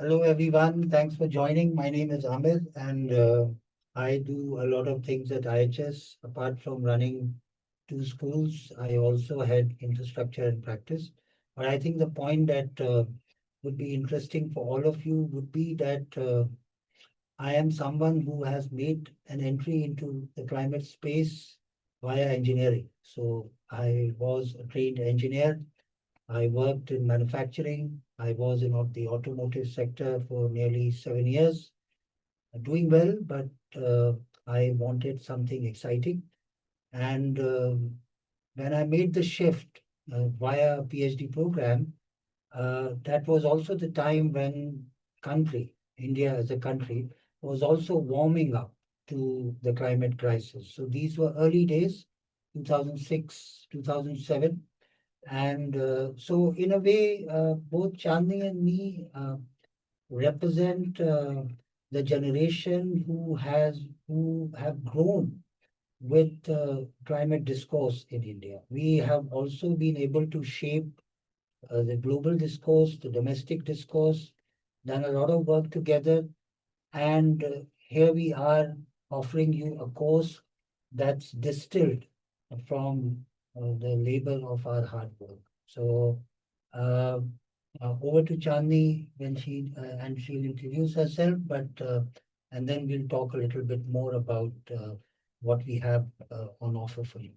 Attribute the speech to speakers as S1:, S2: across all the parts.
S1: Hello, everyone. Thanks for joining. My name is Amir, and I do a lot of things at IHS. Apart from running two schools, I also head infrastructure and practice. But I think the point that would be interesting for all of you would be that I am someone who has made an entry into the climate space via engineering. So I was a trained engineer. I worked in manufacturing. I was in the automotive sector for nearly 7 years, doing well, but uh, I wanted something exciting. And when I made the shift via a PhD program, that was also the time when India as a country, was also warming up to the climate crisis. So these were early days, 2006, 2007. And so, in a way, both Chandni and me represent the generation who have grown with climate discourse in India. We have also been able to shape the global discourse, the domestic discourse, done a lot of work together, and here we are offering you a course that's distilled from the labor of our hard work. So uh, over to Chandni when and she'll introduce herself, but and then we'll talk a little bit more about what we have on offer for you.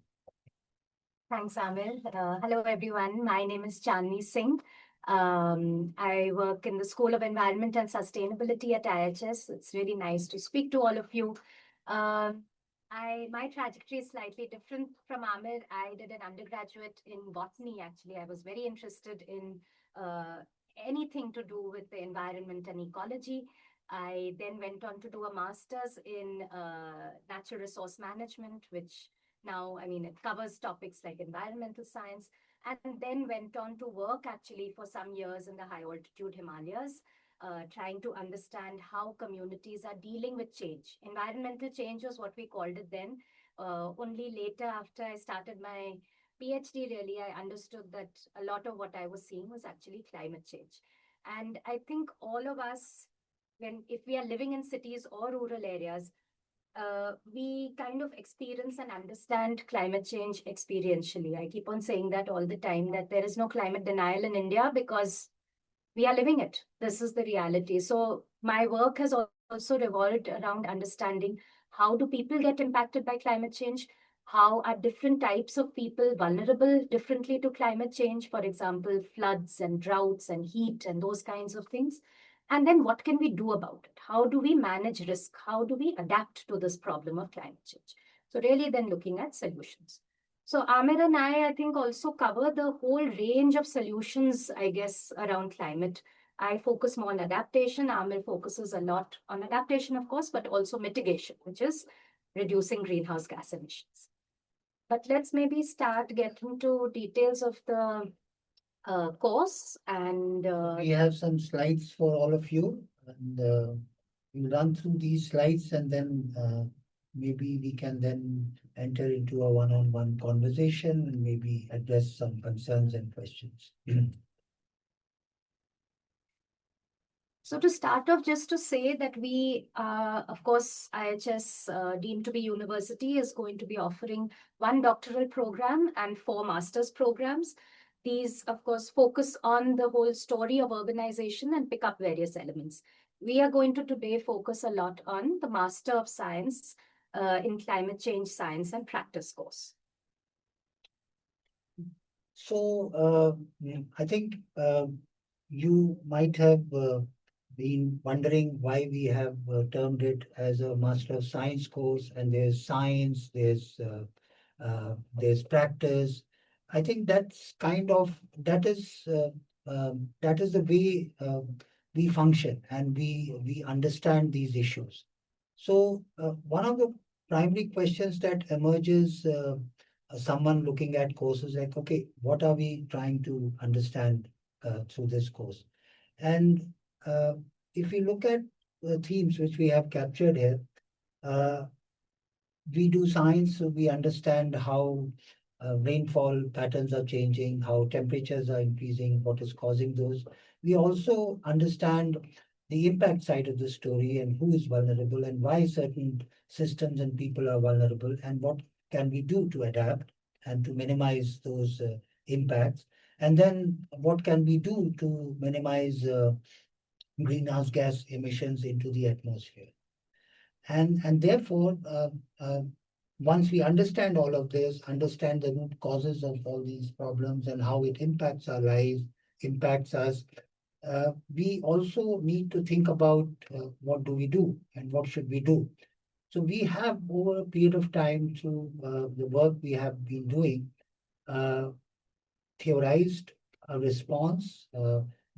S2: Thanks, Amir. Hello, everyone. My name is Chandni Singh. I work in the School of Environment and Sustainability at IIHS. It's really nice to speak to all of you. Um, my trajectory is slightly different from Amir. I did an undergraduate in botany, actually. I was very interested in anything to do with the environment and ecology. I then went on to do a master's in natural resource management, which now, I mean, it covers topics like environmental science, and then went on to work actually for some years in the high altitude Himalayas, trying to understand how communities are dealing with change. Environmental change was what we called it then. Only later, after I started my PhD, really, I understood that a lot of what I was seeing was actually climate change. And I think all of us, if we are living in cities or rural areas, we kind of experience and understand climate change experientially. I keep on saying that all the time, that there is no climate denial in India because we are living it. This is the reality. So my work has also revolved around understanding how do people get impacted by climate change? How are different types of people vulnerable differently to climate change? For example, floods and droughts and heat and those kinds of things. And then what can we do about it? How do we manage risk? How do we adapt to this problem of climate change? So really then looking at solutions. So Amir and I think, also cover the whole range of solutions, I guess, around climate. I focus more on adaptation. Amir focuses a lot on adaptation, of course, but also mitigation, which is reducing greenhouse gas emissions. But let's maybe start getting to details of the course. And
S1: We have some slides for all of you, and we'll run through these slides, and then maybe we can then enter into a one-on-one conversation and maybe address some concerns and questions.
S2: So to start off, just to say that we, of course, IHS deemed to be university is going to be offering one doctoral program and 4 master's programs. These, of course, focus on the whole story of urbanization and pick up various elements. We are going to today focus a lot on the Master of Science in Climate Change Science and Practice course.
S1: So I think you might have been wondering why we have termed it as a Master of Science course, and there's science, there's practice. I think that is the way we function, and we understand these issues. So one of the primary questions that emerges, someone looking at courses like, okay, what are we trying to understand through this course? And uh, if we look at the themes which we have captured here, uh, we do science, so we understand how rainfall patterns are changing, how temperatures are increasing, what is causing those. We also understand the impact side of the story and who is vulnerable and why certain systems and people are vulnerable and what can we do to adapt and to minimize those impacts. And then what can we do to minimize greenhouse gas emissions into the atmosphere. And therefore, once we understand all of this, understand the root causes of all these problems and how it impacts our lives, impacts us, we also need to think about what do we do and what should we do. So we have, over a period of time, through the work we have been doing, uh, theorized a response,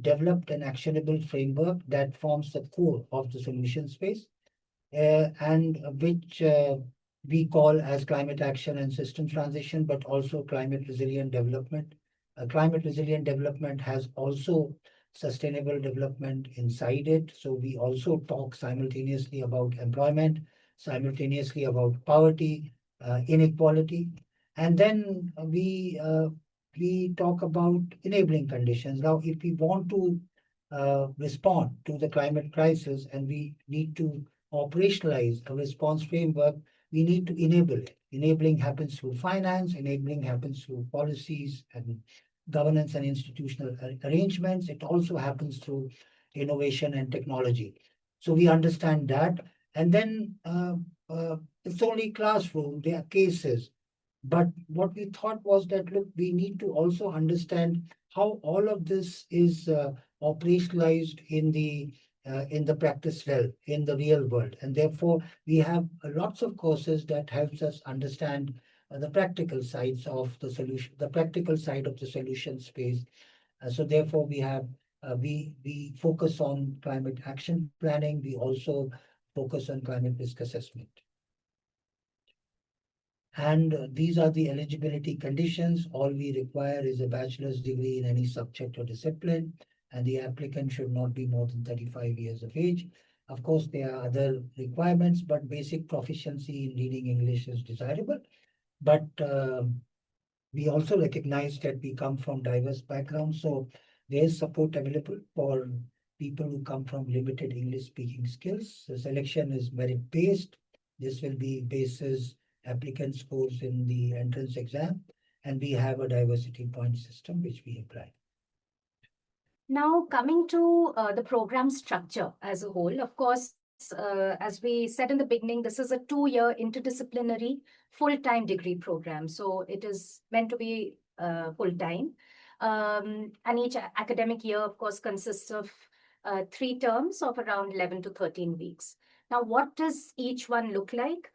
S1: developed an actionable framework that forms the core of the solution space, and which we call as climate action and system transition, but also climate resilient development. Climate resilient development has also sustainable development inside it. So we also talk simultaneously about employment, simultaneously about poverty, inequality, and then we talk about enabling conditions. Now, if we want to respond to the climate crisis and we need to operationalize a response framework, we need to enable it. Enabling happens through finance, enabling happens through policies and governance and institutional arrangements. It also happens through innovation and technology. So we understand that. And then it's only classroom, there are cases. But what we thought was that, look, we need to also understand how all of this is operationalized in the practice well, in the real world. And therefore, we have lots of courses that helps us understand the practical sides of the solution, the practical side of the solution space. So therefore, we focus on climate action planning. We also focus on climate risk assessment. And these are the eligibility conditions. All we require is a bachelor's degree in any subject or discipline, and the applicant should not be more than 35 years of age. Of course, there are other requirements, but basic proficiency in reading English is desirable. But we also recognize that we come from diverse backgrounds, so there is support available for people who come from limited English speaking skills. The selection is merit based. This will be basis applicant scores in the entrance exam, and we have a diversity point system which we apply.
S2: Now, coming to the program structure as a whole, of course, as we said in the beginning, this is a 2-year interdisciplinary full-time degree program. So it is meant to be full-time. And each academic year, of course, consists of 3 terms of around 11 to 13 weeks. Now, what does each one look like?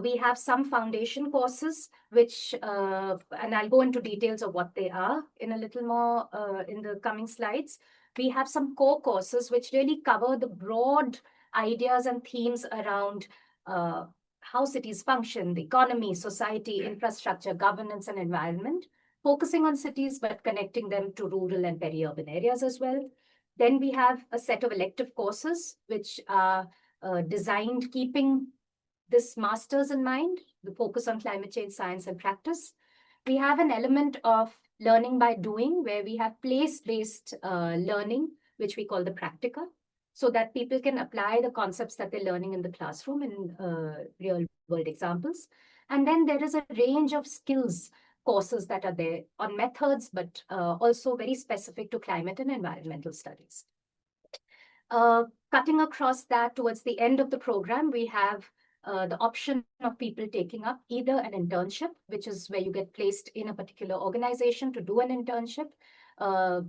S2: We have some foundation courses, which, and I'll go into details of what they are in a little more in the coming slides. We have some core courses, which really cover the broad ideas and themes around how cities function, the economy, society, infrastructure, governance, and environment, focusing on cities, but connecting them to rural and peri-urban areas as well. Then we have a set of elective courses, which are designed keeping this master's in mind, the focus on climate change science and practice. We have an element of learning by doing, where we have place-based learning, which we call the practica, so that people can apply the concepts that they're learning in the classroom in real-world examples. And then there is a range of skills courses that are there on methods, but also very specific to climate and environmental studies. Cutting across that, towards the end of the program, we have the option of people taking up either an internship, which is where you get placed in a particular organization to do an internship.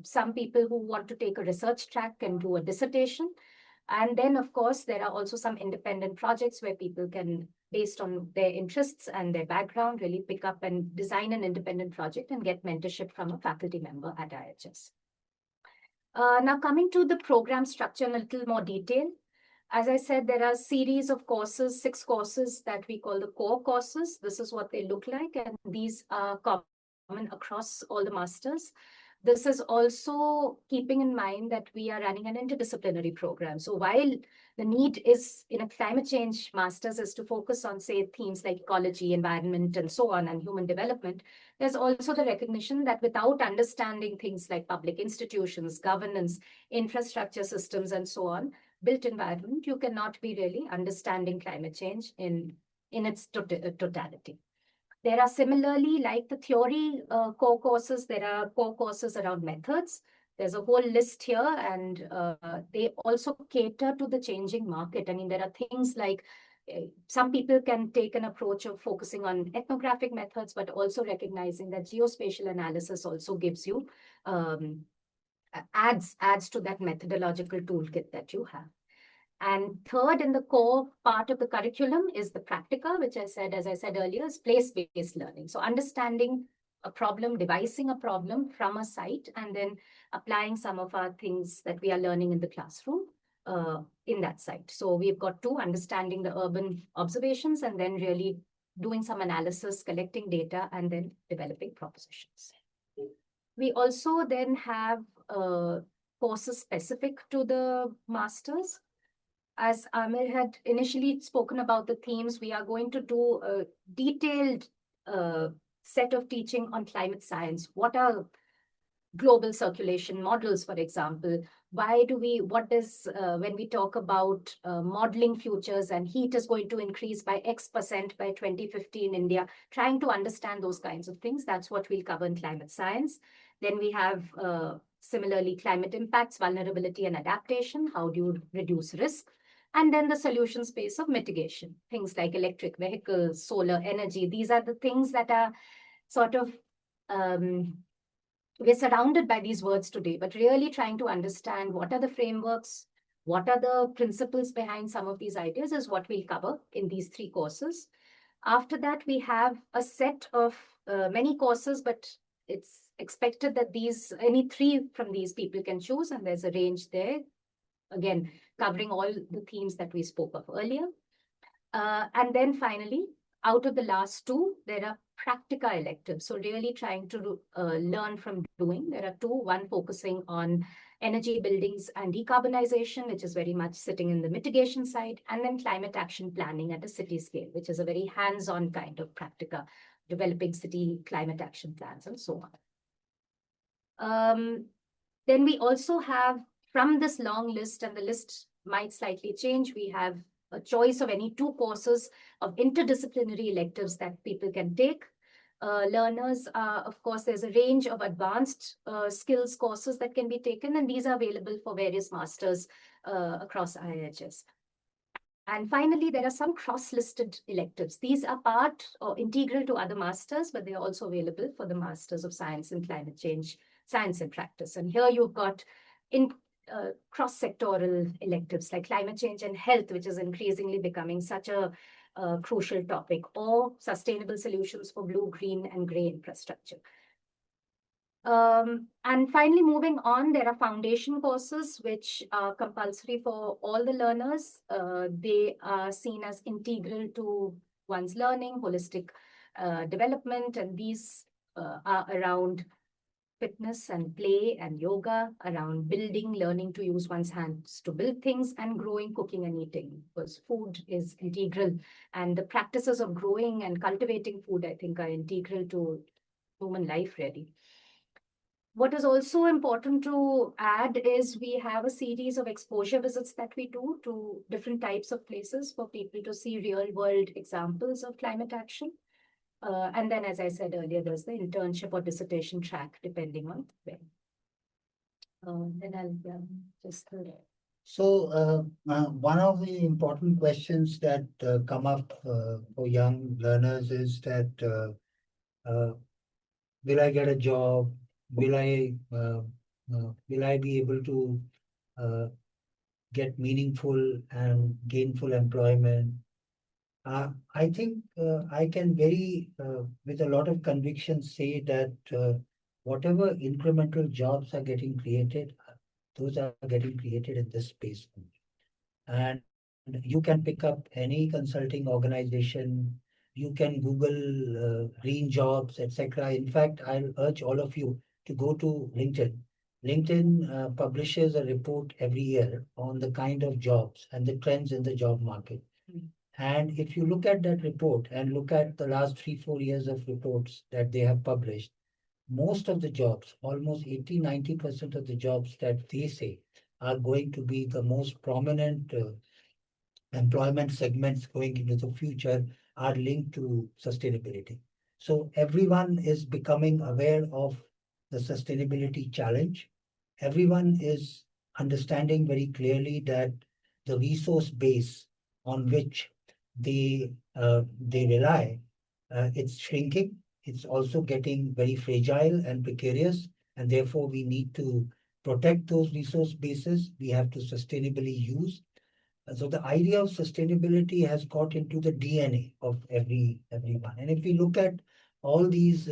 S2: Some people who want to take a research track can do a dissertation. And then, of course, there are also some independent projects where people can, based on their interests and their background, really pick up and design an independent project and get mentorship from a faculty member at IIHS. Now, coming to the program structure in a little more detail. As I said, there are a series of courses, 6 courses that we call the core courses. This is what they look like, and these are common across all the masters. this is also keeping in mind that we are running an interdisciplinary program. So while the need is in a climate change master's is to focus on, say, themes like ecology, environment, and so on, and human development, there's also the recognition that without understanding things like public institutions, governance, infrastructure systems, and so on, built environment, you cannot be really understanding climate change in its totality. There are similarly, like the theory core courses, there are core courses around methods. There's a whole list here, and they also cater to the changing market. I mean, there are things like some people can take an approach of focusing on ethnographic methods, but also recognizing that geospatial analysis also gives you adds to that methodological toolkit that you have. And third, in the core part of the curriculum is the practica, which as I said earlier, is place-based learning. So understanding a problem, devising a problem from a site, and then applying some of our things that we are learning in the classroom in that site. So we've got to understanding the urban observations and then really doing some analysis, collecting data, and then developing propositions. We also then have courses specific to the masters. As Amir had initially spoken about the themes, we are going to do a detailed set of teaching on climate science. What are global circulation models, for example? When we talk about modeling futures and heat is going to increase by X% by 2050 in India, trying to understand those kinds of things, that's what we'll cover in climate science. Then we have similarly climate impacts, vulnerability and adaptation. How do you reduce risk? And then the solution space of mitigation, things like electric vehicles, solar energy. These are the things that are sort of, we're surrounded by these words today, but really trying to understand what are the frameworks, what are the principles behind some of these ideas is what we'll cover in these 3 courses. After that, we have a set of many courses, but it's expected that any 3 from these people can choose, and there's a range there. Again, covering all the themes that we spoke of earlier. And then finally, out of the last 2, there are practica electives. So really trying to learn from doing. There are 2, one focusing on energy buildings and decarbonization, which is very much sitting in the mitigation side, and then climate action planning at a city scale, which is a very hands-on kind of practica, developing city climate action plans and so on. Then we also have, from this long list, and the list might slightly change, we have a choice of any 2 courses of interdisciplinary electives that people can take. Learners, of course, there's a range of advanced skills courses that can be taken, and these are available for various masters across IIHS. And finally, there are some cross-listed electives. These are part or integral to other masters, but they are also available for the Masters of Science in Climate Change, Science and Practice. And here you've got cross-sectoral electives like climate change and health, which is increasingly becoming such a crucial topic, or sustainable solutions for blue, green, and gray infrastructure. And finally, moving on, there are foundation courses which are compulsory for all the learners. They are seen as integral to one's learning, holistic development, and these are around fitness and play and yoga, around building, learning to use one's hands to build things, and growing, cooking, and eating, because food is integral. And the practices of growing and cultivating food, I think, are integral to human life, really. What is also important to add is we have a series of exposure visits that we do to different types of places for people to see real-world examples of climate action. And then, as I said earlier, there's the internship or dissertation track, depending on where. Then I'll just...
S1: So one of the important questions that come up for young learners is that will I get a job? Will I be able to get meaningful and gainful employment? I think I can with a lot of conviction say that whatever incremental jobs are getting created, those are getting created in this space. And you can pick up any consulting organization, you can Google green jobs, etc. In fact, I'll urge all of you to go to LinkedIn. LinkedIn publishes a report every year on the kind of jobs and the trends in the job market. And if you look at that report and look at the last 3, 4 years of reports that they have published, most of the jobs, almost 80, 90% of the jobs that they say are going to be the most prominent employment segments going into the future are linked to sustainability. So everyone is becoming aware of the sustainability challenge. Everyone is understanding very clearly that the resource base on which they rely, it's shrinking. It's also getting very fragile and precarious, and therefore we need to protect those resource bases. We have to sustainably use. So the idea of sustainability has got into the DNA of everyone. And if we look at all these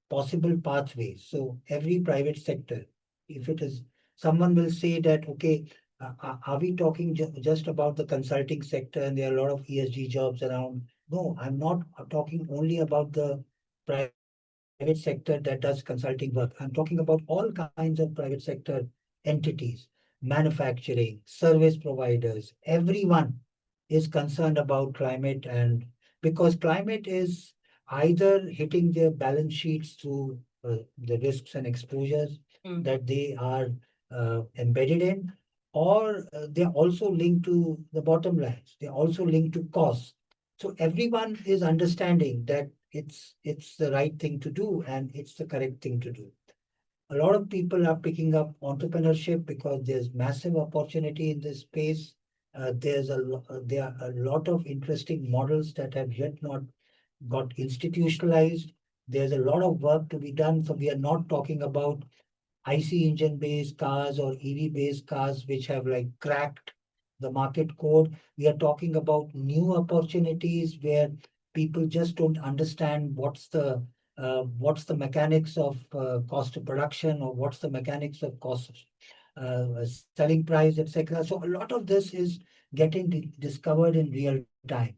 S1: possible pathways, so every private sector, if it is, someone will say that, okay, are we talking just about the consulting sector and there are a lot of ESG jobs around? No, I'm not talking only about the private sector that does consulting work. I'm talking about all kinds of private sector entities, manufacturing, service providers, everyone is concerned about climate. And because climate is either hitting their balance sheets through the risks and exposures that they are embedded in, or they're also linked to the bottom lines. They're also linked to costs. So everyone is understanding that it's the right thing to do and it's the correct thing to do. A lot of people are picking up entrepreneurship because there's massive opportunity in this space. There are a lot of interesting models that have yet not got institutionalized. There's a lot of work to be done. So we are not talking about IC engine based cars or EV based cars which have like cracked the market code. We are talking about new opportunities where people just don't understand what's the mechanics of cost of production, or what's the mechanics of cost selling price, etc. So a lot of this is getting discovered in real time.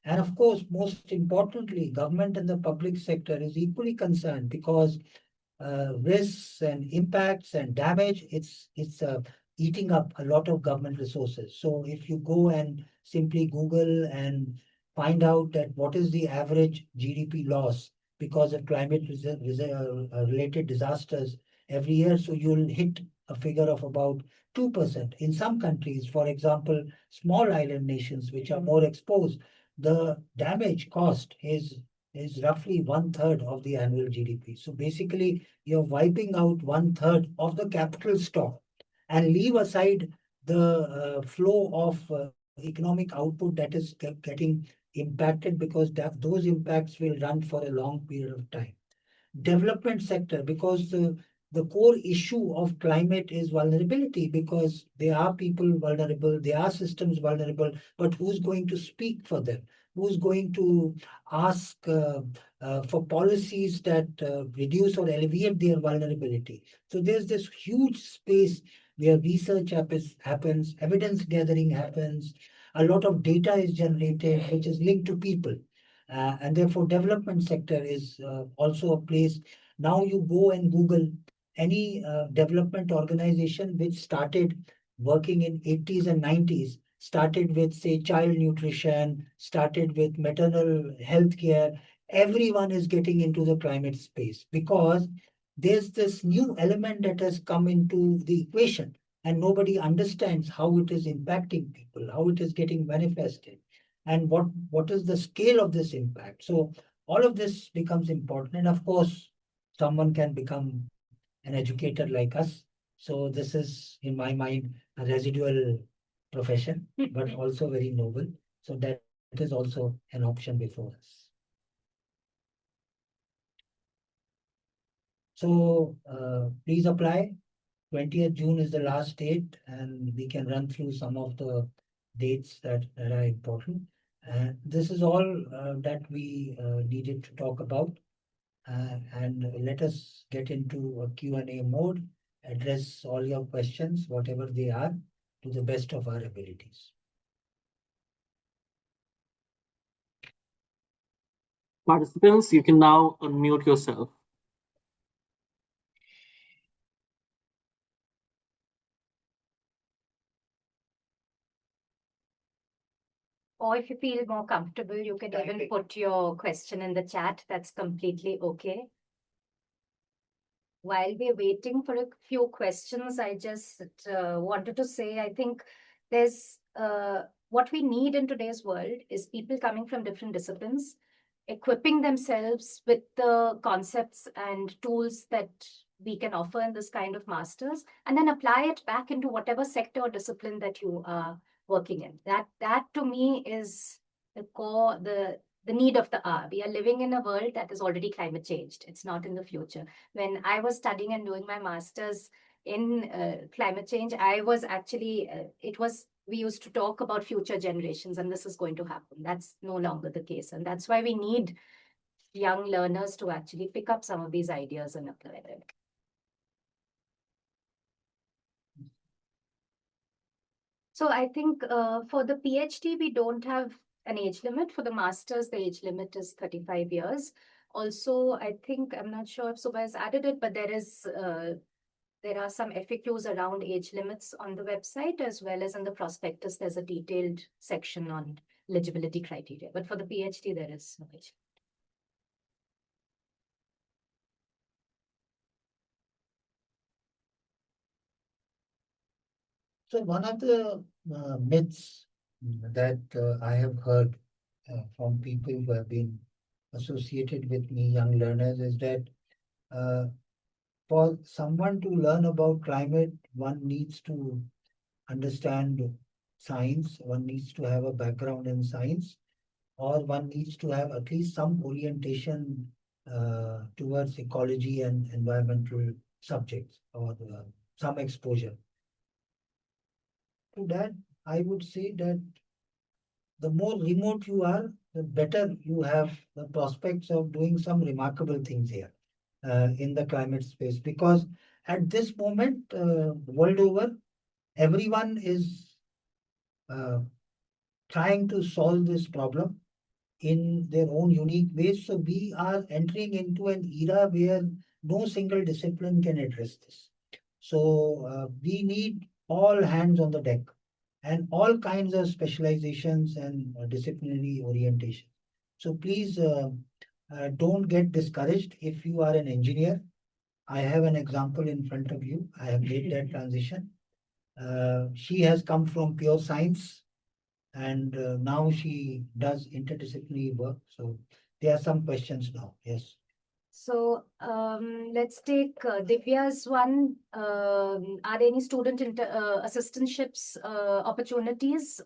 S1: And of course, most importantly, government and the public sector is equally concerned because risks and impacts and damage, it's eating up a lot of government resources. So if you go and simply Google and find out that what is the average GDP loss because of climate related disasters every year, so you'll hit a figure of about 2%. In some countries, for example, small island nations which are more exposed, the damage cost is roughly one third of the annual GDP. So basically, you're wiping out one third of the capital stock and leave aside the flow of economic output that is getting impacted, because those impacts will run for a long period of time. Development sector, because the core issue of climate is vulnerability, because there are people vulnerable, there are systems vulnerable, but who's going to speak for them? Who's going to ask for policies that reduce or alleviate their vulnerability? So there's this huge space where research happens, evidence gathering happens, a lot of data is generated, which is linked to people. And therefore, development sector is also a place. Now you go and Google any development organization which started working in 80s and 90s, started with, say, child nutrition, started with maternal health care. Everyone is getting into the climate space because there's this new element that has come into the equation, and nobody understands how it is impacting people, how it is getting manifested, and what is the scale of this impact. So all of this becomes important. And of course, someone can become an educator like us. So this is, in my mind, a residual profession, but also very noble. So that is also an option before us. So please apply. 20th June is the last date, and we can run through some of the dates that are important. And this is all that we needed to talk about. And let us get into a Q&A mode, address all your questions, whatever they are, to the best of our abilities.
S3: Participants, you can now unmute yourself.
S2: Or if you feel more comfortable, you can even put your question in the chat. That's completely okay. While we're waiting for a few questions, I just wanted to say, I think there's what we need in today's world is people coming from different disciplines, equipping themselves with the concepts and tools that we can offer in this kind of masters, and then apply it back into whatever sector or discipline that you are working in. That to me is the core, the need of the hour. We are living in a world that is already climate changed. It's not in the future. When I was studying and doing my master's in climate change, I was actually, we used to talk about future generations, and this is going to happen. That's no longer the case. And that's why we need young learners to actually pick up some of these ideas and apply them. So I think for the PhD, we don't have an age limit. For the master's, the age limit is 35 years. Also, I think, I'm not sure if Subha has added it, but there are some FAQs around age limits on the website, as well as in the prospectus, there's a detailed section on eligibility criteria. But for the PhD, there is no age.
S1: So one of the myths that I have heard from people who have been associated with me, young learners, is that uh, for someone to learn about climate, one needs to understand science, one needs to have a background in science, or one needs to have at least some orientation towards ecology and environmental subjects, or some exposure. To that, I would say that the more remote you are, the better you have the prospects of doing some remarkable things here in the climate space. Because at this moment, world over, everyone is uh, trying to solve this problem in their own unique ways. So we are entering into an era where no single discipline can address this. So we need all hands on the deck and all kinds of specializations and disciplinary orientation. So please don't get discouraged if you are an engineer. I have an example in front of you. I have made that transition. She has come from pure science, and now she does interdisciplinary work. So there are some questions now. Yes.
S2: So let's take Divya's one. Are there any student assistantships opportunities?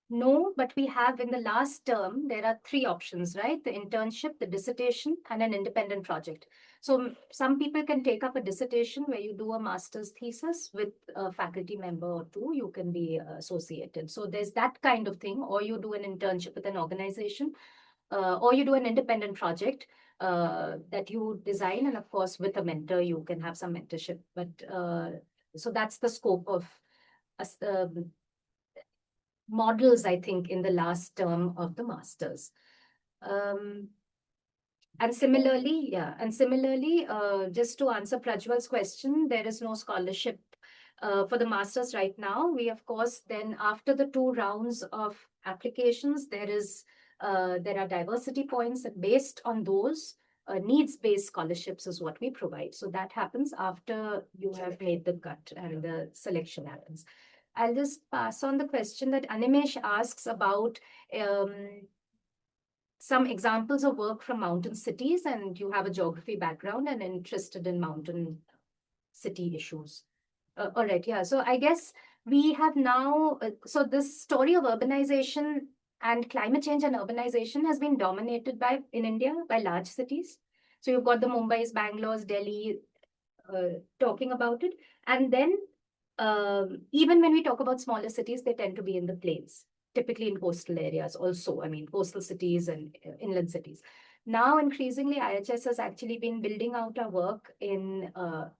S2: No, but we have in the last term, there are three options, right? The internship, the dissertation, and an independent project. So some people can take up a dissertation where you do a master's thesis with a faculty member or two, you can be associated. So there's that kind of thing, or you do an internship with an organization, or you do an independent project that you design. And of course, with a mentor, you can have some mentorship. But so that's the scope of models, I think, in the last term of the masters. And similarly, just to answer Prajwal's question, there is no scholarship for the masters right now. We, of course, then after the 2 rounds of applications, there are diversity points, and based on those, needs-based scholarships is what we provide. So that happens after you have made the cut and the selection happens. I'll just pass on the question that Animesh asks about some examples of work from mountain cities, and you have a geography background and interested in mountain city issues. All right, yeah. So I guess we have now, so this story of urbanization and climate change and urbanization has been dominated in India by large cities. So you've got the Mumbai's, Bangalore's, Delhi talking about it. And then even when we talk about smaller cities, they tend to be in the plains, typically in coastal areas also. I mean, coastal cities and inland cities. Now, increasingly, IIHS has actually been building out our work in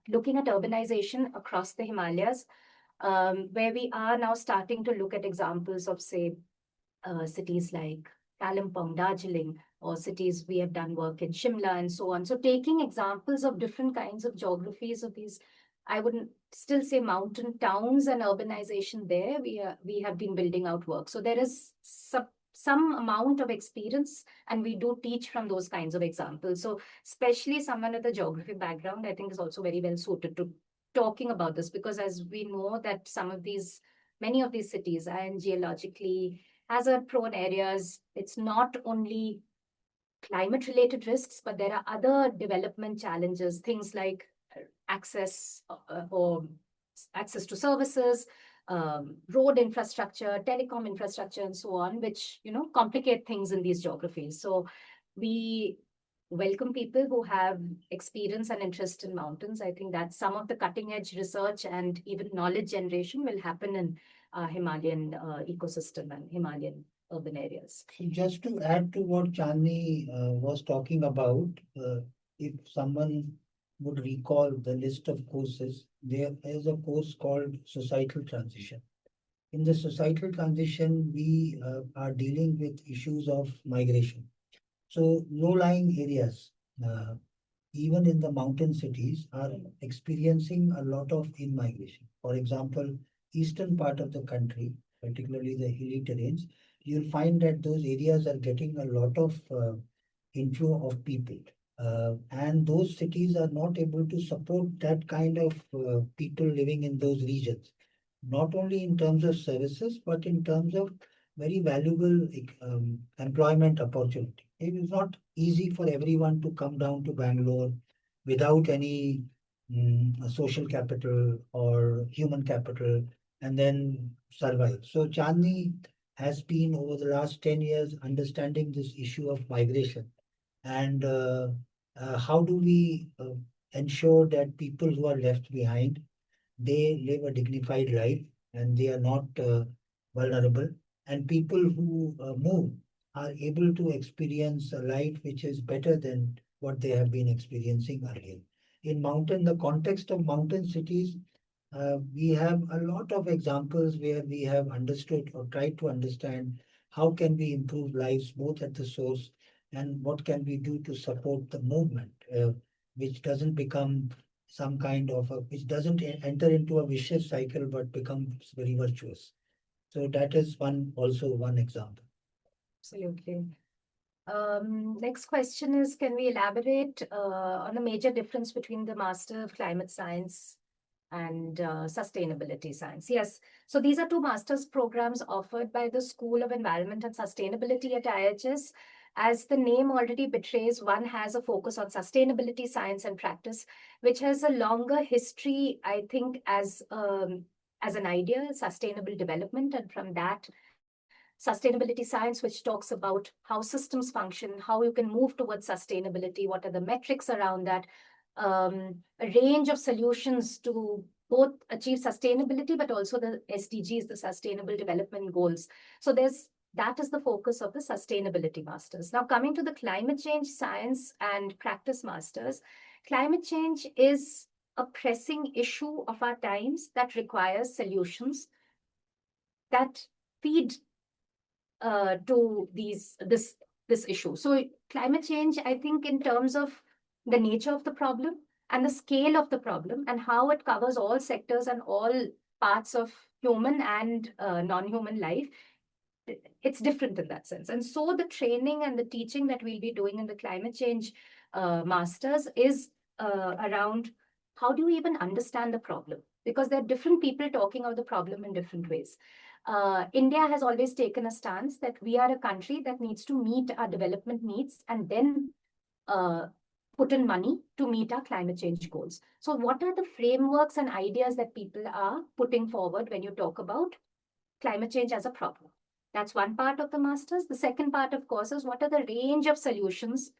S2: looking at urbanization across the Himalayas, where we are now starting to look at examples of, say, cities like Kalimpong, Darjeeling, or cities we have done work in Shimla and so on. So taking examples of different kinds of geographies of these I wouldn't still say mountain towns and urbanization there. We have been building out work. So there is some amount of experience, and we do teach from those kinds of examples. So especially someone with a geography background, I think is also very well suited to talking about this, because as we know that many of these cities are in geologically hazard prone areas. It's not only climate related risks, but there are other development challenges, things like access or access to services, road infrastructure, telecom infrastructure, and so on, which complicate things in these geographies. So we welcome people who have experience and interest in mountains. I think that some of the cutting edge research and even knowledge generation will happen in Himalayan ecosystem and Himalayan urban areas.
S1: Just to add to what Chandni was talking about, if someone would recall the list of courses, there is a course called Societal Transition. In the societal transition, we are dealing with issues of migration. So low-lying areas, even in the mountain cities, are experiencing a lot of in-migration. For example, eastern part of the country, particularly the hilly terrains, you'll find that those areas are getting a lot of inflow of people. And those cities are not able to support that kind of people living in those regions, not only in terms of services, but in terms of very valuable employment opportunity. It is not easy for everyone to come down to Bangalore without any social capital or human capital and then survive. So Chandni has been over the last 10 years understanding this issue of migration and how do we ensure that people who are left behind, they live a dignified life and they are not vulnerable. And people who move are able to experience a life which is better than what they have been experiencing earlier. In the context of mountain cities, we have a lot of examples where we have understood or tried to understand how can we improve lives both at the source and what can we do to support the movement, which doesn't become some kind of which doesn't enter into a vicious cycle but becomes very virtuous. So that is also one example.
S2: Absolutely. Next question is, can we elaborate on the major difference between the Master of Climate Science and Sustainability Science? Yes. So these are two master's programs offered by the School of Environment and Sustainability at IIHS. As the name already betrays, one has a focus on sustainability science and practice, which has a longer history, I think, as an idea, sustainable development, and from that, sustainability science, which talks about how systems function, how you can move towards sustainability, what are the metrics around that, a range of solutions to both achieve sustainability, but also the SDGs, the Sustainable Development Goals. So that is the focus of the Sustainability Masters. Now, coming to the Climate Change Science and Practice Masters, climate change is a pressing issue of our times that requires solutions that feed to this issue. So climate change, I think, in terms of the nature of the problem and the scale of the problem and how it covers all sectors and all parts of human and non-human life, it's different in that sense. And so the training and the teaching that we'll be doing in the climate change masters is around how do we even understand the problem? Because there are different people talking about the problem in different ways. India has always taken a stance that we are a country that needs to meet our development needs and then put in money to meet our climate change goals. So what are the frameworks and ideas that people are putting forward when you talk about climate change as a problem? That's one part of the masters. The second part, of course, is what are the range of solutions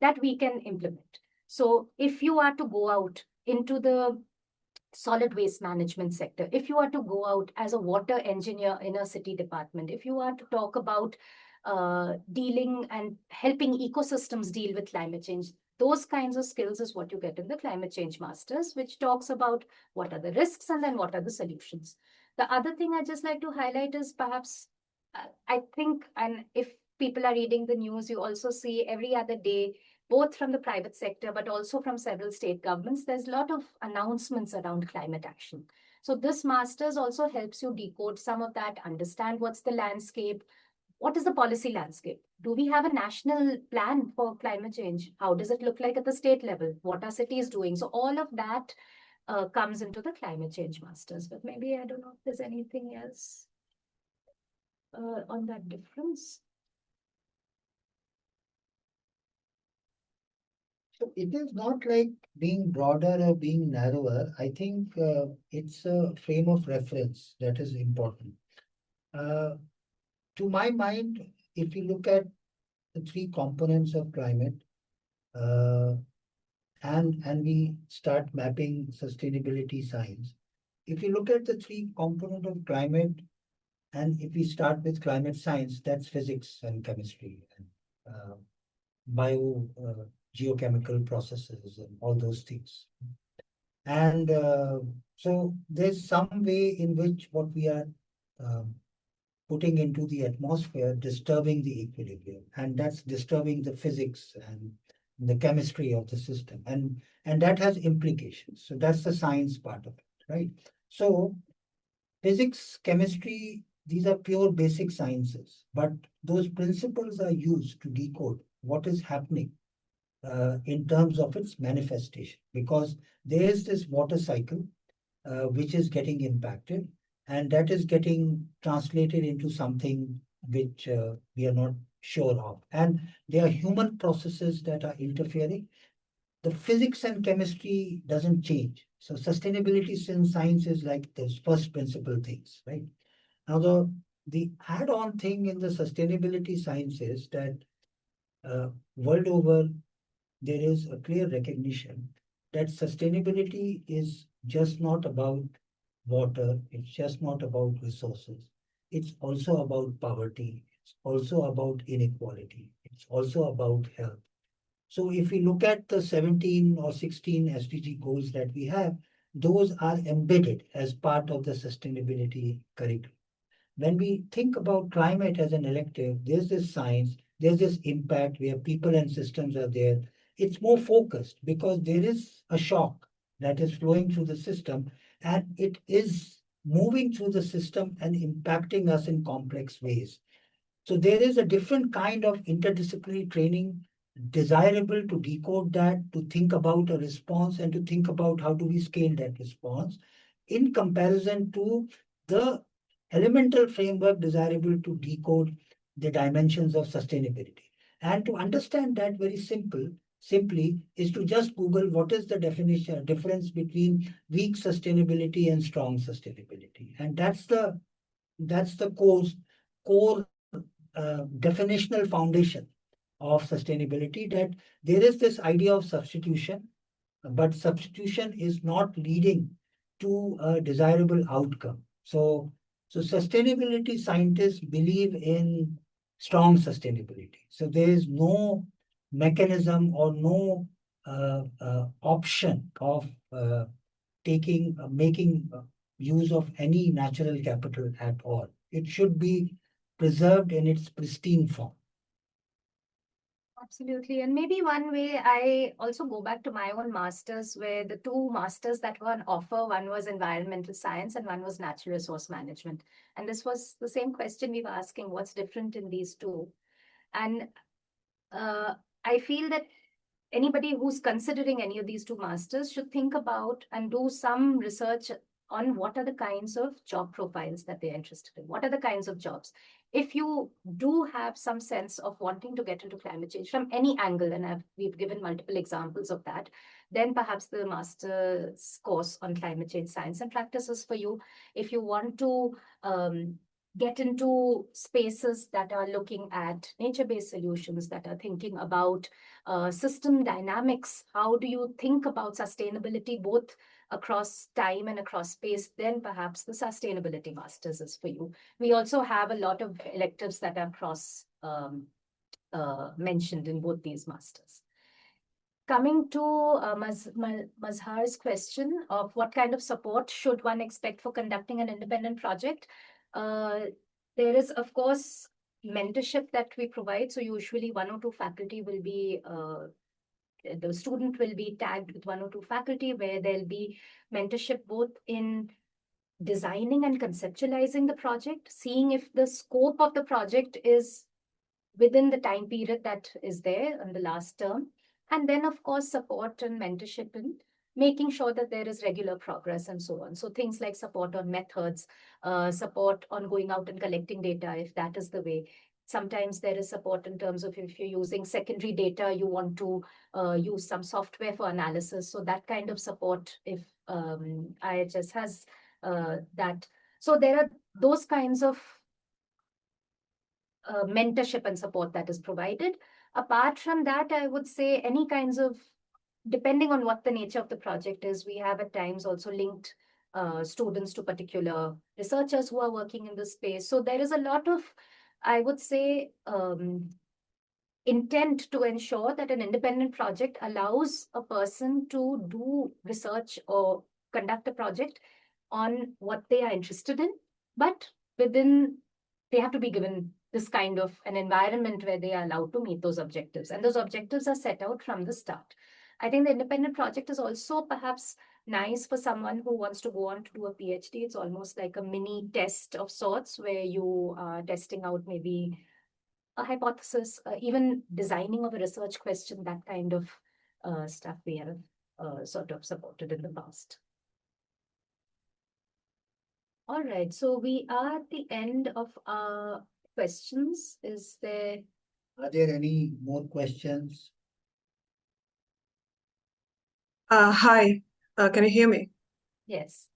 S2: that we can implement. So if you are to go out into the solid waste management sector, if you are to go out as a water engineer in a city department, if you are to talk about dealing and helping ecosystems deal with climate change, those kinds of skills is what you get in the climate change masters, which talks about what are the risks and then what are the solutions. The other thing I just like to highlight is perhaps, I think, and if people are reading the news, you also see every other day both from the private sector, but also from several state governments. There's a lot of announcements around climate action. So this master's also helps you decode some of that, understand what's the landscape, what is the policy landscape? Do we have a national plan for climate change? How does it look like at the state level? What are cities doing? So all of that comes into the climate change masters. But maybe I don't know if there's anything else on that difference.
S1: So it is not like being broader or being narrower. I think it's a frame of reference that is important. Uh, to my mind, if you look at the three components of climate, uh, and we start mapping sustainability science. If you look at the three component of climate, and if we start with climate science, that's physics and chemistry and bio geochemical processes and all those things. And so there's some way in which what we are um, putting into the atmosphere disturbing the equilibrium, and that's disturbing the physics and the chemistry of the system, and that has implications. So that's the science part of it, right? So physics, chemistry, these are pure basic sciences, but those principles are used to decode what is happening in terms of its manifestation, because there is this water cycle which is getting impacted, and that is getting translated into something which we are not sure of. And there are human processes that are interfering. The physics and chemistry doesn't change. So sustainability in science is like those first principle things, right? Now the add-on thing in the sustainability science is that world over there is a clear recognition that sustainability is just not about water, it's just not about resources. It's also about poverty, it's also about inequality, it's also about health. So if we look at the 17 or 16 SDG goals that we have, those are embedded as part of the sustainability curriculum. When we think about climate as an elective, there's this science, there's this impact where people and systems are there. It's more focused because there is a shock that is flowing through the system, and it is moving through the system and impacting us in complex ways. So there is a different kind of interdisciplinary training desirable to decode that, to think about a response and to think about how do we scale that response in comparison to the elemental framework desirable to decode the dimensions of sustainability. And to understand that very simply is to just Google what is the definition difference between weak sustainability and strong sustainability. And that's the core definitional foundation of sustainability, that there is this idea of substitution, but substitution is not leading to a desirable outcome. So sustainability scientists believe in strong sustainability. So there is no mechanism or no option of making use of any natural capital at all. It should be preserved in its pristine form.
S2: Absolutely. And maybe one way I also go back to my own masters, where the two masters that were on offer, one was environmental science and one was natural resource management. And this was the same question we were asking, what's different in these two? And I feel that anybody who's considering any of these two masters should think about and do some research on what are the kinds of job profiles that they're interested in. What are the kinds of jobs? If you do have some sense of wanting to get into climate change from any angle, and we've given multiple examples of that, then perhaps the master's course on climate change science and practices for you. If you want to get into spaces that are looking at nature-based solutions, that are thinking about system dynamics, how do you think about sustainability both across time and across space, then perhaps the sustainability masters is for you. We also have a lot of electives that are cross mentioned in both these masters. Coming to Mazhar's question of what kind of support should one expect for conducting an independent project, there is, of course, mentorship that we provide. So usually one or two faculty will be the student will be tagged with 1 or 2 faculty where there'll be mentorship both in designing and conceptualizing the project, seeing if the scope of the project is within the time period that is there on the last term. And then, of course, support and mentorship in making sure that there is regular progress and so on. So things like support on methods, support on going out and collecting data, if that is the way. Sometimes there is support in terms of if you're using secondary data, you want to use some software for analysis. So that kind of support, if IHS has that. So there are those kinds of mentorship and support that is provided. Apart from that, I would say any kinds of, depending on what the nature of the project is, we have at times also linked students to particular researchers who are working in this space. So there is a lot of, I would say, intent to ensure that an independent project allows a person to do research or conduct a project on what they are interested in, but within, they have to be given this kind of an environment where they are allowed to meet those objectives. And those objectives are set out from the start. I think the independent project is also perhaps nice for someone who wants to go on to do a PhD. It's almost like a mini test of sorts where you are testing out maybe a hypothesis, even designing of a research question, that kind of stuff we have sort of supported in the past. All right, so we are at the end of our questions.
S1: Are there any more questions?
S3: Hi, can you hear me?
S2: Yes.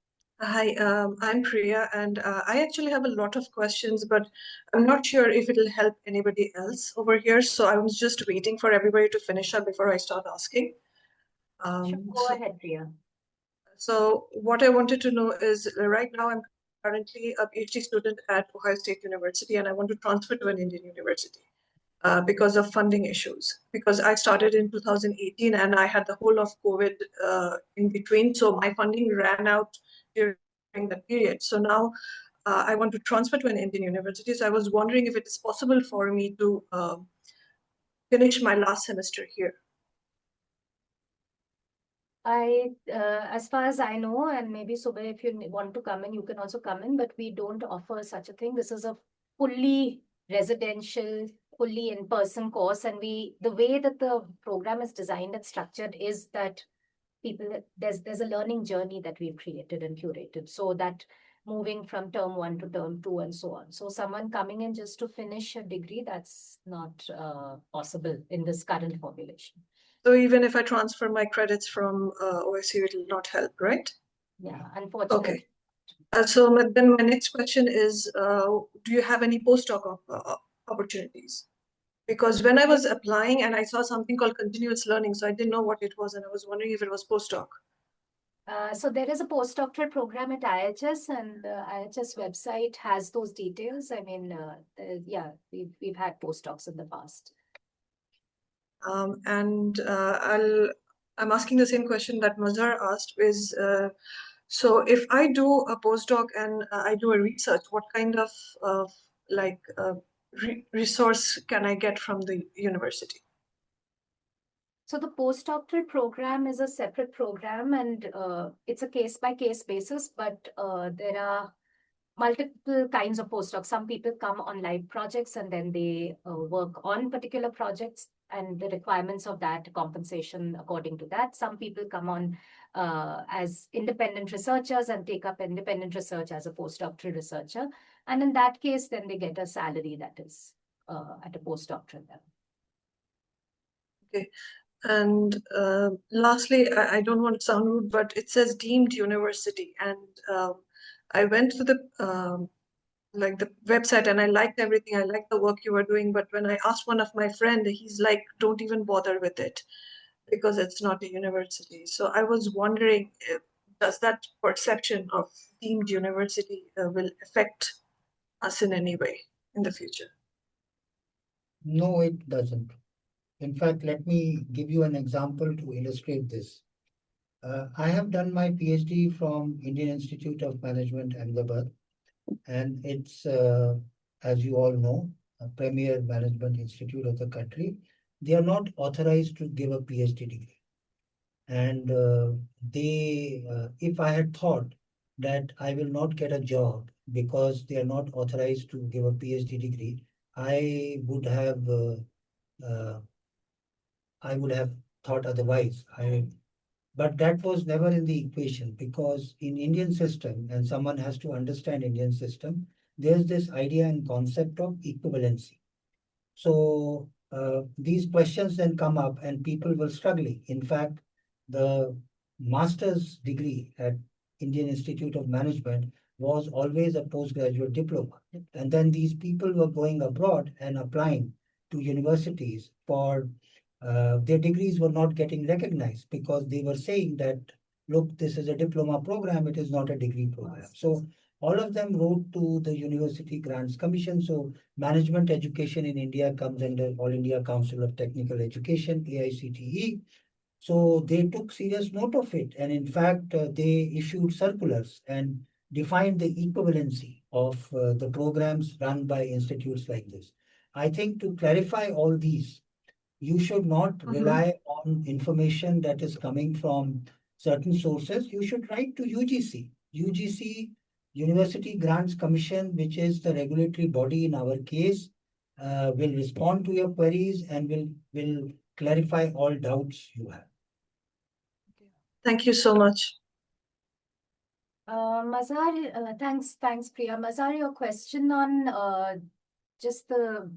S3: Hi, I'm Priya, and I actually have a lot of questions, but I'm not sure if it'll help anybody else over here. So I was just waiting for everybody to finish up before I start asking.
S2: Sure, go ahead, Priya.
S3: So what I wanted to know is right now I'm currently a PhD student at Ohio State University, and I want to transfer to an Indian university. Because of funding issues. Because I started in 2018 and I had the whole of COVID in between. So my funding ran out during that period. So now I want to transfer to an Indian university. So I was wondering if it is possible for me to finish my last semester here.
S2: As far as I know, and maybe Subha, if you want to come in, you can also come in, but we don't offer such a thing. This is a fully residential, fully in-person course, and the way that the program is designed and structured is that there's a learning journey that we've created and curated, so that moving from term 1 to term 2 and so on. So someone coming in just to finish a degree, that's not possible in this current population.
S3: So even if I transfer my credits from OSU, it will not help, right?
S2: Yeah, unfortunately.
S3: Okay. So then my next question is, do you have any postdoc opportunities? Because when I was applying and I saw something called continuous learning, so I didn't know what it was, and I was wondering if it was postdoc.
S2: So there is a postdoctoral program at IIHS, and the IIHS website has those details. I mean, yeah, we've had postdocs in the past.
S3: I'm asking the same question that Mazhar asked is, so if I do a postdoc and I do a research, what kind of resource can I get from the university?
S2: So the postdoctoral program is a separate program, and it's a case-by-case basis, but there are multiple kinds of postdocs. Some people come on live projects and then they work on particular projects and the requirements of that, compensation according to that. Some people come on as independent researchers and take up independent research as a postdoctoral researcher. And in that case, then they get a salary that is at a postdoctoral level.
S3: Okay. And lastly, I don't want to sound rude, but it says deemed university. And I went to the the website and I liked everything. I liked the work you were doing. But when I asked one of my friend, he's like, don't even bother with it because it's not a university. So I was wondering, does that perception of deemed university will affect us in any way in the future?
S1: No, it doesn't. In fact, let me give you an example to illustrate this. I have done my PhD from Indian Institute of Management, Ahmedabad, and it's, as you all know, a premier management institute of the country, they are not authorized to give a PhD degree. And if I had thought that I will not get a job because they are not authorized to give a PhD degree, I would have uh, I would have thought otherwise. But that was never in the equation, because in Indian system, and someone has to understand Indian system, there's this idea and concept of equivalency. So these questions then come up and people were struggling. In fact, the master's degree at Indian Institute of Management was always a postgraduate diploma. And then these people were going abroad and applying to universities for their degrees were not getting recognized because they were saying that, look, this is a diploma program, it is not a degree program. So all of them wrote to the University Grants Commission. So management education in India comes under All India Council of Technical Education, AICTE. So they took serious note of it. And in fact, they issued circulars and defined the equivalency of the programs run by institutes like this. I think to clarify all these, you should not rely on information that is coming from certain sources. You should write to UGC. UGC, University Grants Commission, which is the regulatory body in our case, will respond to your queries and will clarify all doubts you have.
S3: Thank you so much.
S2: Mazhar, thanks, Priya. Mazhar, your question on just the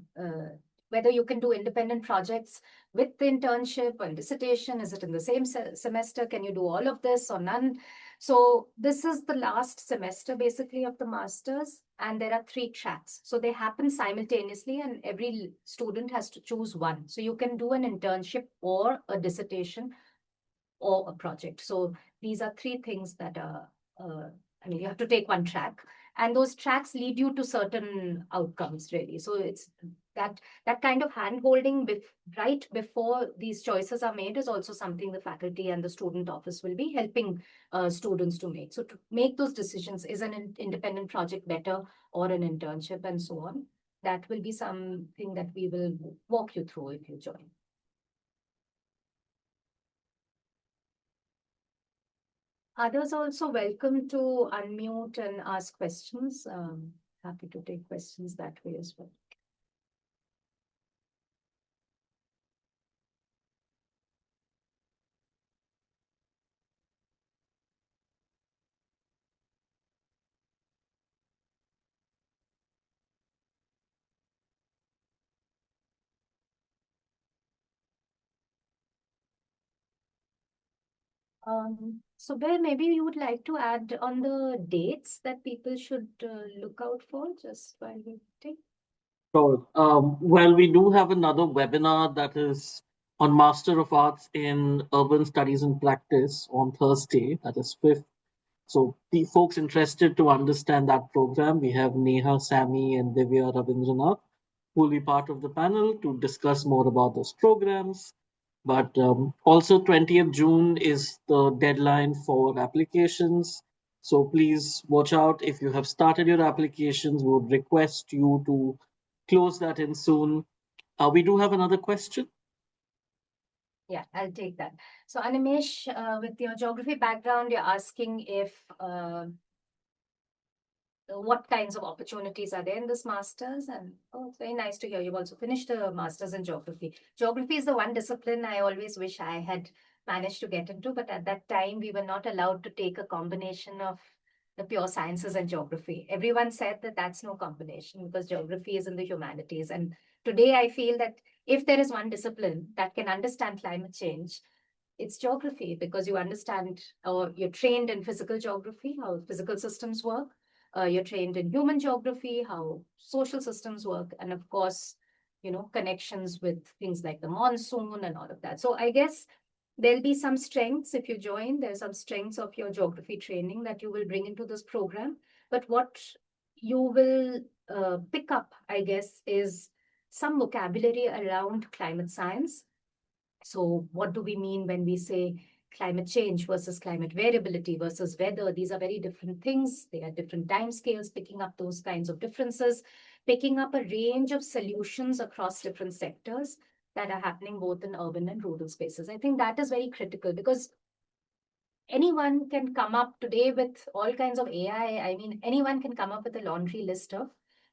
S2: whether you can do independent projects with the internship and dissertation, is it in the same semester? Can you do all of this or none? So this is the last semester basically of the masters, and there are 3 tracks. So they happen simultaneously, and every student has to choose one. So you can do an internship or a dissertation or a project. So these are 3 things that are, I mean, you have to take one track, and those tracks lead you to certain outcomes, really. So it's that kind of hand-holding right before these choices are made is also something the faculty and the student office will be helping students to make. So to make those decisions, is an independent project better or an internship and so on? That will be something that we will walk you through if you join. Others also welcome to unmute and ask questions. Happy to take questions that way as well. Subir, maybe you would like to add on the dates that people should look out for just while we take.
S4: Sure. Well, we do have another webinar that is on Master of Arts in Urban Studies and Practice on Thursday, that is 5th. So the folks interested to understand that program, we have Neha, Sammy, and Divya Ravindranath, who will be part of the panel to discuss more about those programs. But also 20th June is the deadline for applications. So please watch out. If you have started your applications, we would request you to close that in soon. We do have another question.
S2: Yeah, I'll take that. So Animesh, with your geography background, you're asking if what kinds of opportunities are there in this master's? And oh, it's very nice to hear you've also finished a master's in geography. Geography is the one discipline I always wish I had managed to get into, but at that time we were not allowed to take a combination of the pure sciences and geography. Everyone said that that's no combination because geography is in the humanities. And today I feel that if there is one discipline that can understand climate change, it's geography, because you understand, or you're trained in physical geography, how physical systems work. You're trained in human geography, how social systems work, and of course, connections with things like the monsoon and all of that. So I guess there'll be some strengths if you join. There's some strengths of your geography training that you will bring into this program. But what you will pick up, I guess, is some vocabulary around climate science. So what do we mean when we say climate change versus climate variability versus weather? These are very different things. They are different timescales, picking up those kinds of differences, picking up a range of solutions across different sectors. that are happening both in urban and rural spaces. I think that is very critical because anyone can come up today with all kinds of AI. I mean, anyone can come up with a laundry list of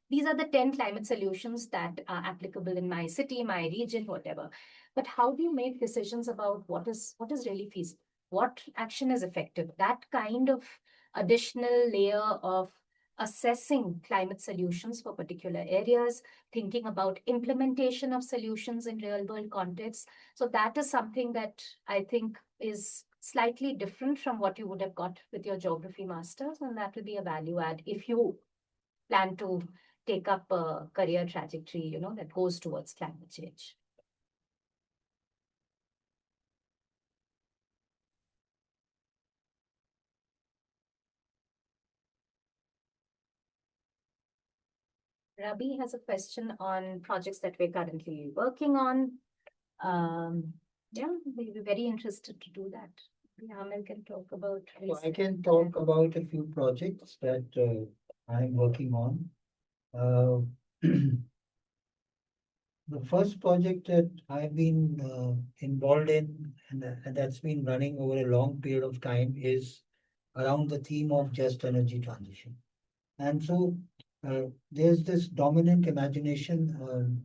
S2: these are the 10 climate solutions that are applicable in my city, my region, whatever. But how do you make decisions about what is really feasible? What action is effective? That kind of additional layer of assessing climate solutions for particular areas, thinking about implementation of solutions in real world contexts. So that is something that I think is slightly different from what you would have got with your geography masters, and that will be a value add if you plan to take up a career trajectory, that goes towards climate change. Rabi has a question on projects that we're currently working on. Yeah, we'd be very interested to do that. Amir can talk about.
S1: So I can talk about a few projects that I'm working on. The first project that I've been involved in and that's been running over a long period of time is around the theme of just energy transition. And so there's this dominant imagination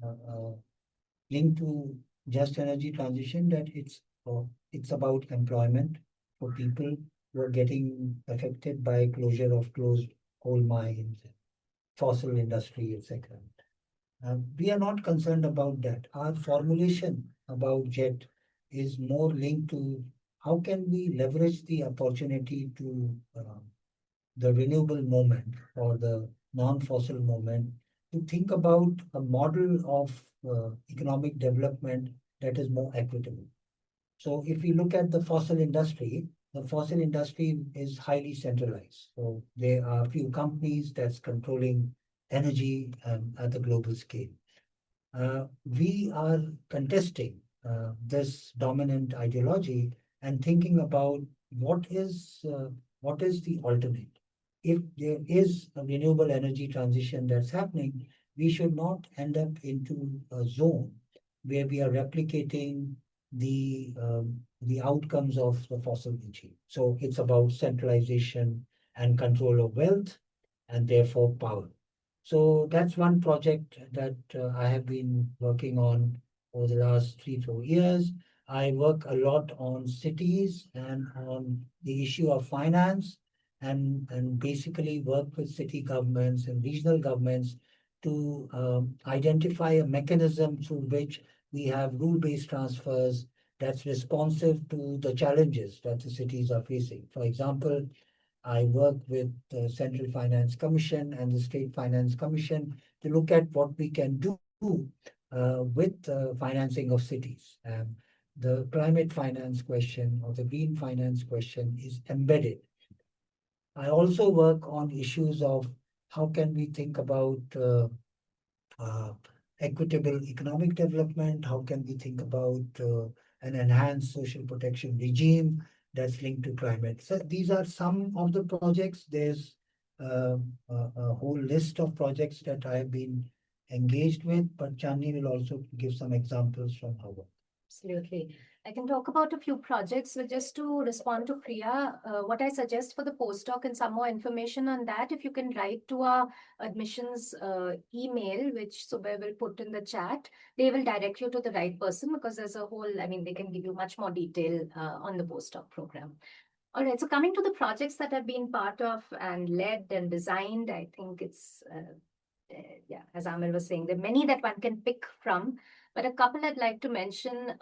S1: linked to just energy transition that it's about employment for people who are getting affected by closure of closed coal mines, fossil industry, etc. We are not concerned about that. Our formulation about JET is more linked to how can we leverage the opportunity to the renewable movement or the non-fossil movement to think about a model of economic development that is more equitable. So if we look at the fossil industry is highly centralized. So there are a few companies that's controlling energy at the global scale. We are contesting this dominant ideology and thinking about what is the alternate. If there is a renewable energy transition that's happening, we should not end up into a zone where we are replicating the outcomes of the fossil regime. So it's about centralization and control of wealth and therefore power. So that's one project that I have been working on over the last 3-4 years. I work a lot on cities and on the issue of finance and basically work with city governments and regional governments to identify a mechanism through which we have rule-based transfers that's responsive to the challenges that the cities are facing. For example, I work with the Central Finance Commission and the State Finance Commission to look at what we can do with financing of cities. The climate finance question or the green finance question is embedded. I also work on issues of how can we think about equitable economic development, how can we think about an enhanced social protection regime that's linked to climate. So these are some of the projects. There's a whole list of projects that I've been engaged with, but Chandni will also give some examples from her work.
S2: Absolutely. I can talk about a few projects, but just to respond to Priya, what I suggest for the postdoc and some more information on that, if you can write to our admissions email, which Subhay will put in the chat, they will direct you to the right person because there's a whole, they can give you much more detail on the postdoc program. All right, so coming to the projects that have been part of and led and designed, I think it's, as Amir was saying, there are many that one can pick from. But a couple I'd like to mention.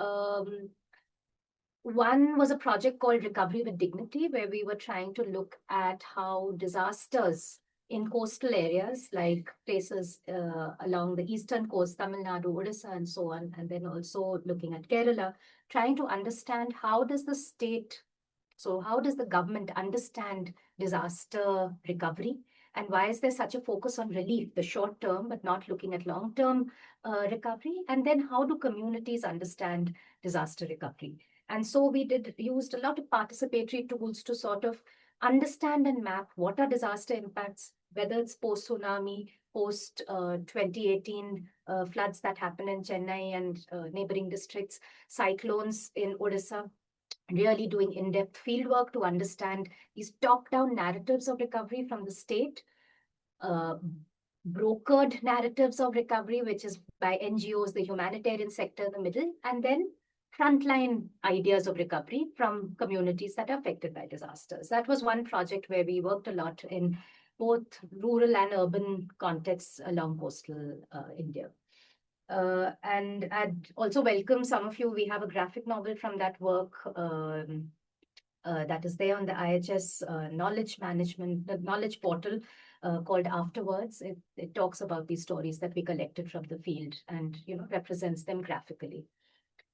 S2: One was a project called Recovery with Dignity, where we were trying to look at how disasters in coastal areas, like places along the eastern coast, Tamil Nadu, Odisha, and so on, and then also looking at Kerala, trying to understand how does the government understand disaster recovery? And why is there such a focus on relief, the short term, but not looking at long-term recovery? And then how do communities understand disaster recovery? And so we used a lot of participatory tools to sort of understand and map what are disaster impacts, whether it's post-tsunami, post 2018 floods that happened in Chennai and neighboring districts, cyclones in Odisha, really doing in-depth fieldwork to understand these top-down narratives of recovery from the state, brokered narratives of recovery, which is by NGOs, the humanitarian sector in the middle, and then frontline ideas of recovery from communities that are affected by disasters. That was one project where we worked a lot in both rural and urban contexts along coastal India. And I'd also welcome some of you. We have a graphic novel from that work that is there on the IIHS knowledge management, the knowledge portal called Afterwards. It talks about these stories that we collected from the field and represents them graphically.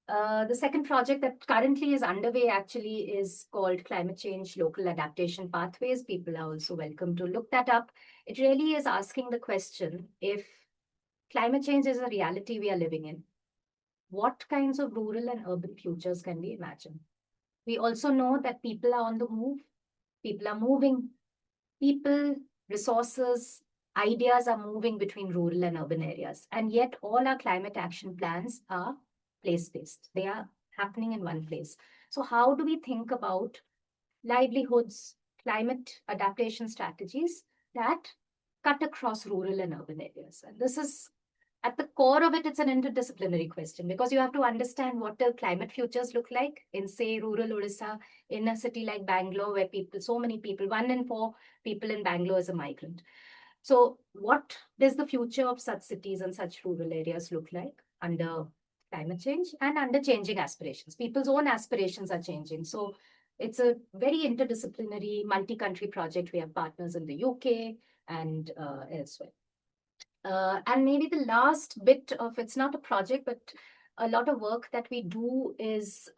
S2: The second project that currently is underway actually is called Climate Change Local Adaptation Pathways. People are also welcome to look that up. It really is asking the question, if climate change is a reality we are living in, what kinds of rural and urban futures can we imagine? We also know that people are on the move. People are moving. People, resources, ideas are moving between rural and urban areas. And yet all our climate action plans are place-based. They are happening in one place. So how do we think about livelihoods, climate adaptation strategies that cut across rural and urban areas? And this is, at the core of it, it's an interdisciplinary question, because you have to understand what the climate futures look like in, say, rural Odisha, in a city like Bangalore, where so many people, 1 in 4 people in Bangalore is a migrant. So what does the future of such cities and such rural areas look like under climate change and under changing aspirations? People's own aspirations are changing. So it's a very interdisciplinary, multi-country project. We have partners in the UK and elsewhere. And maybe the last bit of, it's not a project, but a lot of work that we do is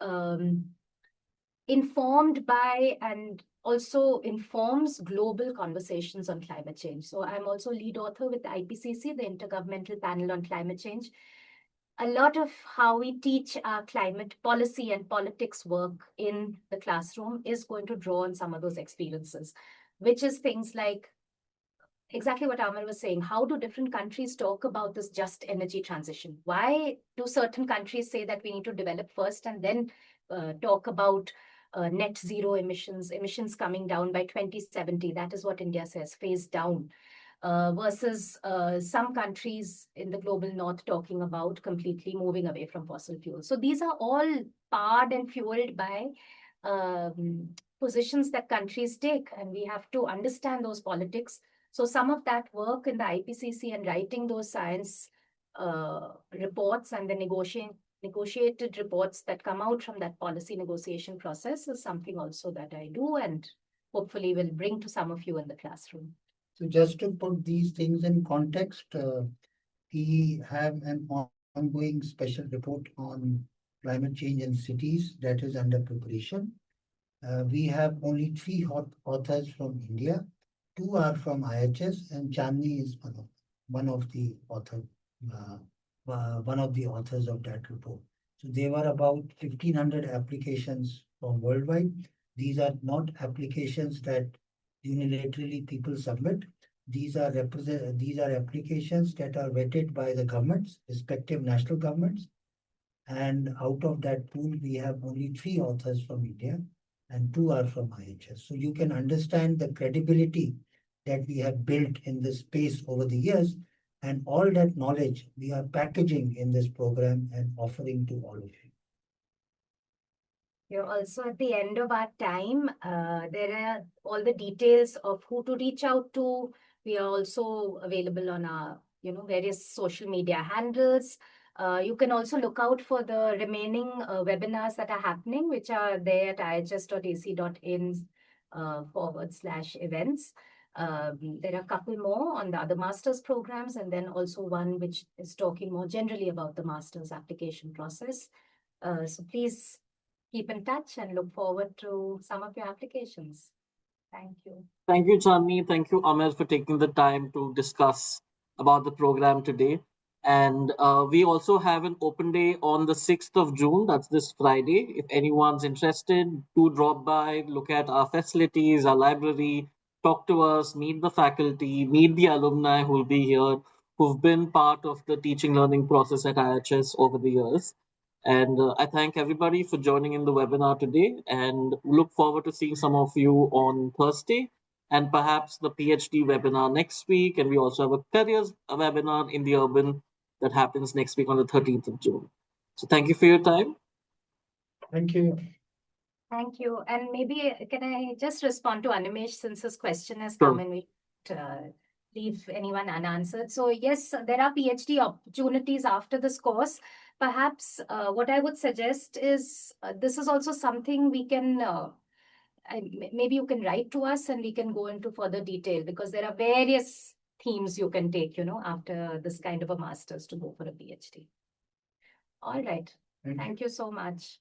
S2: informed by and also informs global conversations on climate change. So I'm also lead author with the IPCC, the Intergovernmental Panel on Climate Change. A lot of how we teach our climate policy and politics work in the classroom is going to draw on some of those experiences, which is things like exactly what Amir was saying. How do different countries talk about this just energy transition? Why do certain countries say that we need to develop first and then talk about net zero emissions coming down by 2070? That is what India says, phase down. Versus some countries in the global north talking about completely moving away from fossil fuels. So these are all powered and fueled by positions that countries take, and we have to understand those politics. So some of that work in the IPCC and writing those science reports and the negotiated reports that come out from that policy negotiation process is something also that I do and hopefully will bring to some of you in the classroom.
S1: So just to put these things in context, we have an ongoing special report on climate change in cities that is under preparation. We have only 3 authors from India. 2 are from IIHS, and Chandni is one of the authors of that report. So there were about 1,500 applications from worldwide. These are not applications that unilaterally people submit. These are applications that are vetted by the governments, respective national governments. And out of that pool, we have only 3 authors from India and 2 are from IIHS. So you can understand the credibility that we have built in this space over the years, and all that knowledge we are packaging in this program and offering to all of you.
S2: You're also at the end of our time. There are all the details of who to reach out to. We are also available on our, various social media handles. You can also look out for the remaining webinars that are happening, which are there at ihs.ac.in /events. There are a couple more on the other master's programs, and then also one which is talking more generally about the master's application process. So please keep in touch and look forward to some of your applications. Thank you.
S4: Thank you, Chandni. Thank you, Amir, for taking the time to discuss about the program today. And we also have an open day on the 6th of June. That's this Friday. If anyone's interested, do drop by, look at our facilities, our library, talk to us, meet the faculty, meet the alumni who will be here, who've been part of the teaching learning process at IIHS over the years. And I thank everybody for joining in the webinar today and look forward to seeing some of you on Thursday and perhaps the PhD webinar next week. And we also have a careers webinar in the urban that happens next week on the 13th of June. So thank you for your time.
S1: Thank you.
S2: Thank you. And maybe can I just respond to Animesh since his question has
S4: Sure.
S2: come and we leave anyone unanswered. So yes, there are PhD opportunities after this course. Perhaps what I would suggest is this is also something we can maybe you can write to us and we can go into further detail because there are various themes you can take, after this kind of a master's to go for a PhD. All right.
S1: Thank you.
S2: Thank you so much.